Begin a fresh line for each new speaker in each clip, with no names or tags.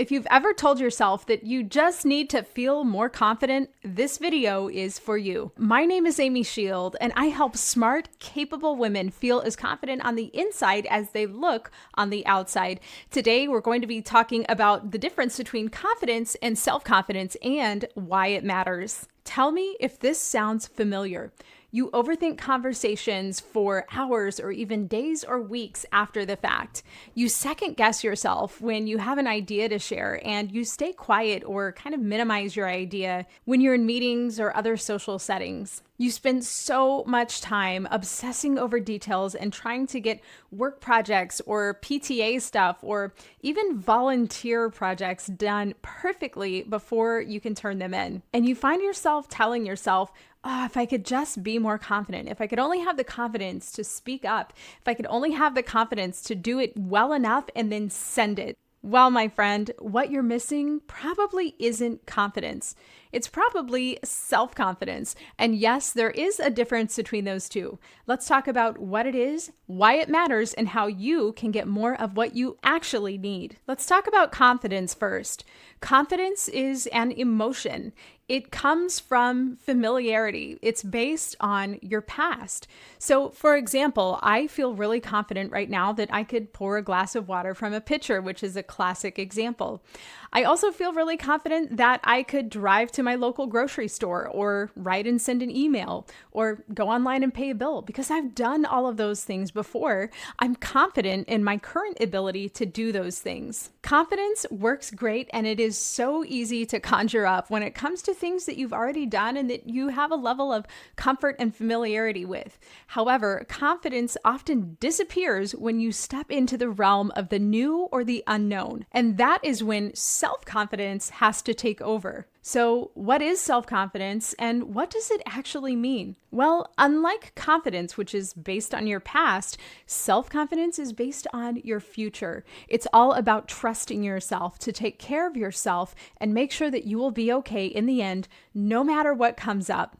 If you've ever told yourself that you just need to feel more confident, this video is for you. My name is Schield, and I help smart, capable women feel as confident on the inside as they look on the outside. Today, we're going to be talking about the difference between confidence and self-confidence and why it matters. Tell me if this sounds familiar. You overthink conversations for hours or even days or weeks after the fact. You second guess yourself when you have an idea to share, and you stay quiet or kind of minimize your idea when you're in meetings or other social settings. You spend so much time obsessing over details and trying to get work projects or PTA stuff or even volunteer projects done perfectly before you can turn them in. And you find yourself telling yourself, oh, if I could just be more confident, if I could only have the confidence to speak up, if I could only have the confidence to do it well enough and then send it. Well, my friend, what you're missing probably isn't confidence. It's probably self-confidence. And yes, there is a difference between those two. Let's talk about what it is, why it matters, and how you can get more of what you actually need. Let's talk about confidence first. Confidence is an emotion. It comes from familiarity. It's based on your past. So, for example, I feel really confident right now that I could pour a glass of water from a pitcher, which is a classic example. I also feel really confident that I could drive to my local grocery store or write and send an email or go online and pay a bill because I've done all of those things before. I'm confident in my current ability to do those things. Confidence works great, and it is so easy to conjure up when it comes to things that you've already done and that you have a level of comfort and familiarity with. However, confidence often disappears when you step into the realm of the new or the unknown, and that is when self-confidence has to take over. So, what is self-confidence and what does it actually mean? Well, unlike confidence, which is based on your past, self-confidence is based on your future. It's all about trusting yourself to take care of yourself and make sure that you will be okay in the end, no matter what comes up.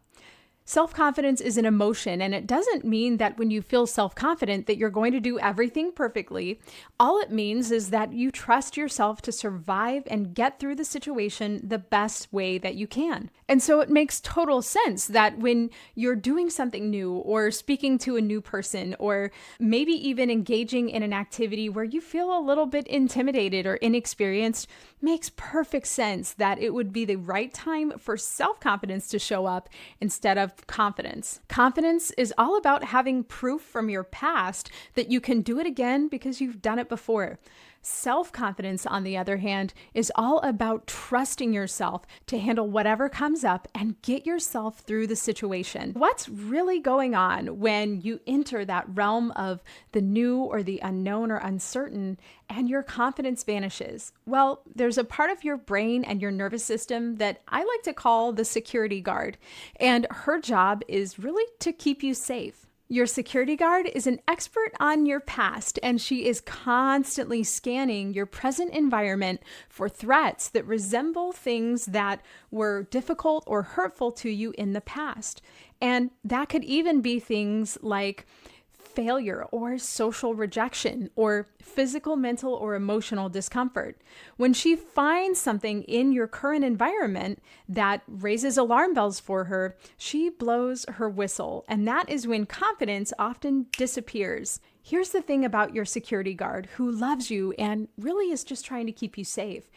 Self-confidence is an emotion, and it doesn't mean that when you feel self-confident that you're going to do everything perfectly. All it means is that you trust yourself to survive and get through the situation the best way that you can. And so it makes total sense that when you're doing something new or speaking to a new person or maybe even engaging in an activity where you feel a little bit intimidated or inexperienced, makes perfect sense that it would be the right time for self-confidence to show up instead of confidence. Confidence is all about having proof from your past that you can do it again because you've done it before. Self-confidence, on the other hand, is all about trusting yourself to handle whatever comes up and get yourself through the situation. What's really going on when you enter that realm of the new or the unknown or uncertain and your confidence vanishes? Well, there's a part of your brain and your nervous system that I like to call the security guard, and her job is really to keep you safe. Your security guard is an expert on your past, and she is constantly scanning your present environment for threats that resemble things that were difficult or hurtful to you in the past. And that could even be things like failure or social rejection or physical, mental, or emotional discomfort. When she finds something in your current environment that raises alarm bells for her, she blows her whistle, and that is when confidence often disappears. Here's the thing about your security guard, who loves you and really is just trying to keep you safe.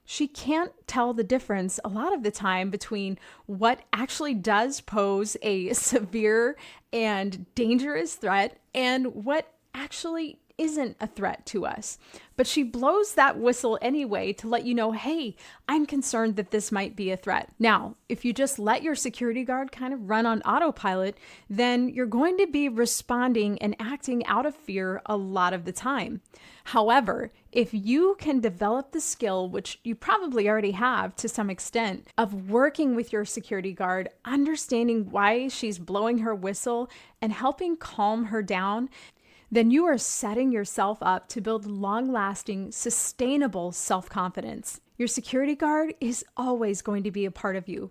She can't tell the difference a lot of the time between what actually does pose a severe and dangerous threat and what actually isn't a threat to us. But she blows that whistle anyway to let you know, hey, I'm concerned that this might be a threat. Now, if you just let your security guard kind of run on autopilot, then you're going to be responding and acting out of fear a lot of the time. However, if you can develop the skill, which you probably already have to some extent, of working with your security guard, understanding why she's blowing her whistle and helping calm her down, then you are setting yourself up to build long-lasting, sustainable self-confidence. Your security guard is always going to be a part of you.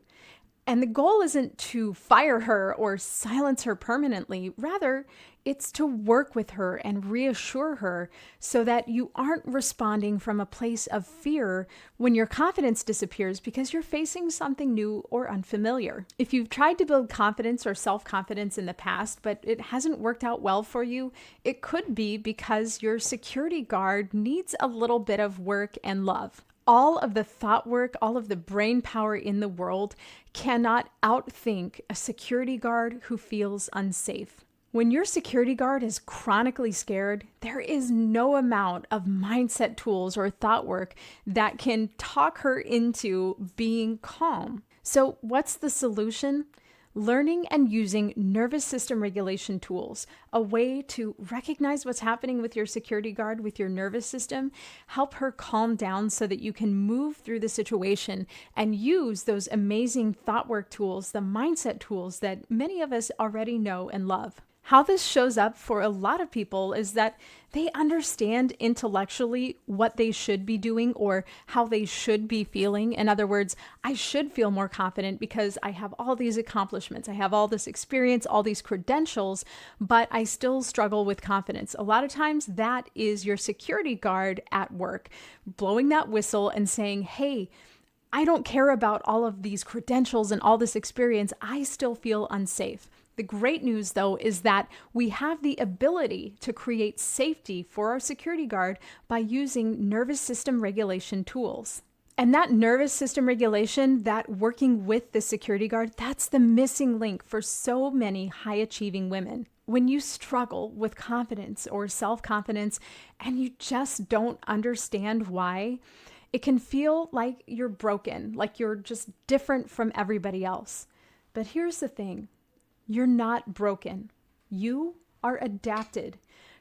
And the goal isn't to fire her or silence her permanently. Rather, it's to work with her and reassure her so that you aren't responding from a place of fear when your confidence disappears because you're facing something new or unfamiliar. If you've tried to build confidence or self-confidence in the past, but it hasn't worked out well for you, it could be because your security guard needs a little bit of work and love. All of the thought work, all of the brain power in the world cannot outthink a security guard who feels unsafe. When your security guard is chronically scared, there is no amount of mindset tools or thought work that can talk her into being calm. So what's the solution? Learning and using nervous system regulation tools, a way to recognize what's happening with your security guard, with your nervous system, help her calm down so that you can move through the situation and use those amazing thought work tools, the mindset tools that many of us already know and love. How this shows up for a lot of people is that they understand intellectually what they should be doing or how they should be feeling. In other words, I should feel more confident because I have all these accomplishments, I have all this experience, all these credentials, but I still struggle with confidence. A lot of times that is your security guard at work, blowing that whistle and saying, hey, I don't care about all of these credentials and all this experience. I still feel unsafe. The great news, though, is that we have the ability to create safety for our security guard by using nervous system regulation tools. And that nervous system regulation, that working with the security guard, that's the missing link for so many high-achieving women. When you struggle with confidence or self-confidence and you just don't understand why, it can feel like you're broken, like you're just different from everybody else. But here's the thing. You're not broken. You are adapted.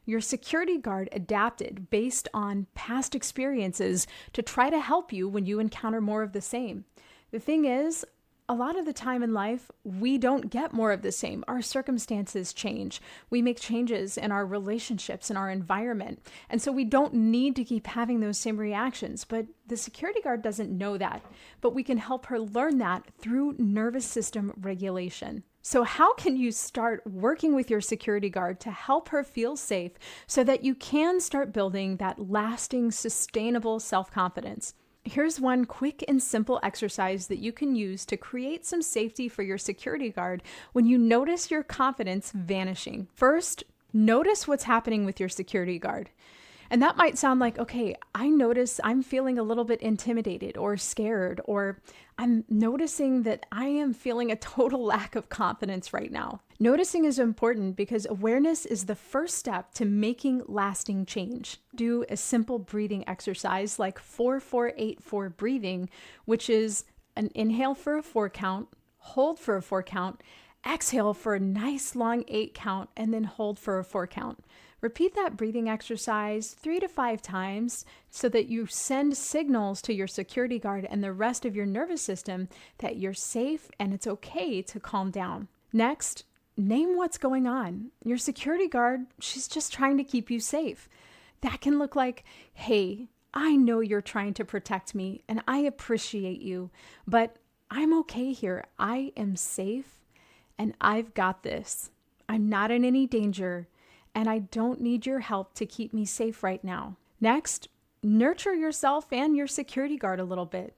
Your security guard adapted based on past experiences to try to help you when you encounter more of the same. The thing is, a lot of the time in life, we don't get more of the same. Our circumstances change. We make changes in our relationships and our environment. And so we don't need to keep having those same reactions. But the security guard doesn't know that. But we can help her learn that through nervous system regulation. So how can you start working with your security guard to help her feel safe so that you can start building that lasting, sustainable self-confidence? Here's one quick and simple exercise that you can use to create some safety for your security guard when you notice your confidence vanishing. First, notice what's happening with your security guard. And that might sound like, okay, I notice I'm feeling a little bit intimidated or scared, or I'm noticing that I am feeling a total lack of confidence right now. Noticing is important because awareness is the first step to making lasting change. Do a simple breathing exercise like 4-4-8-4 breathing, which is an inhale for a 4 count, hold for a 4 count, exhale for a nice long 8 count, and then hold for a 4 count. Repeat that breathing exercise 3 to 5 times so that you send signals to your security guard and the rest of your nervous system that you're safe and it's okay to calm down. Next, name what's going on. Your security guard, she's just trying to keep you safe. That can look like, hey, I know you're trying to protect me and I appreciate you, but I'm okay here. I am safe and I've got this. I'm not in any danger. And I don't need your help to keep me safe right now. Next, nurture yourself and your security guard a little bit.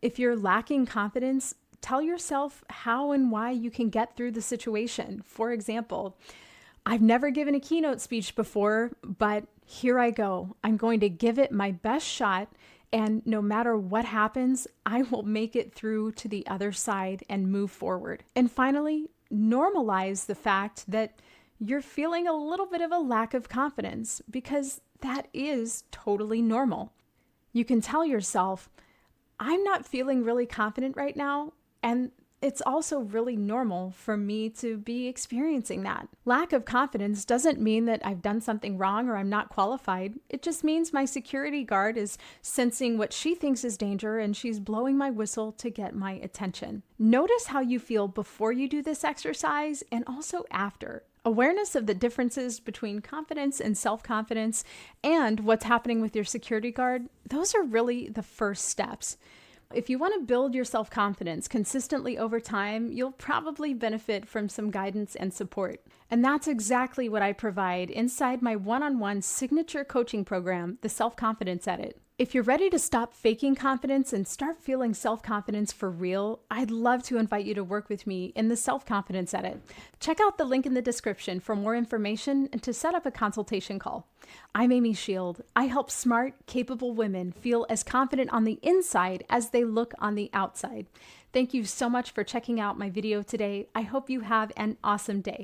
If you're lacking confidence, tell yourself how and why you can get through the situation. For example, I've never given a keynote speech before, but here I go. I'm going to give it my best shot, and no matter what happens, I will make it through to the other side and move forward. And finally, normalize the fact that you're feeling a little bit of a lack of confidence because that is totally normal. You can tell yourself, I'm not feeling really confident right now, and it's also really normal for me to be experiencing that. Lack of confidence doesn't mean that I've done something wrong or I'm not qualified. It just means my security guard is sensing what she thinks is danger and she's blowing my whistle to get my attention. Notice how you feel before you do this exercise and also after. Awareness of the differences between confidence and self-confidence and what's happening with your security guard, those are really the first steps. If you want to build your self-confidence consistently over time, you'll probably benefit from some guidance and support. And that's exactly what I provide inside my one-on-one signature coaching program, the Self-Confidence Edit. If you're ready to stop faking confidence and start feeling self-confidence for real, I'd love to invite you to work with me in the Self-Confidence Edit. Check out the link in the description for more information and to set up a consultation call. I'm Amy Schield. I help smart, capable women feel as confident on the inside as they look on the outside. Thank you so much for checking out my video today. I hope you have an awesome day.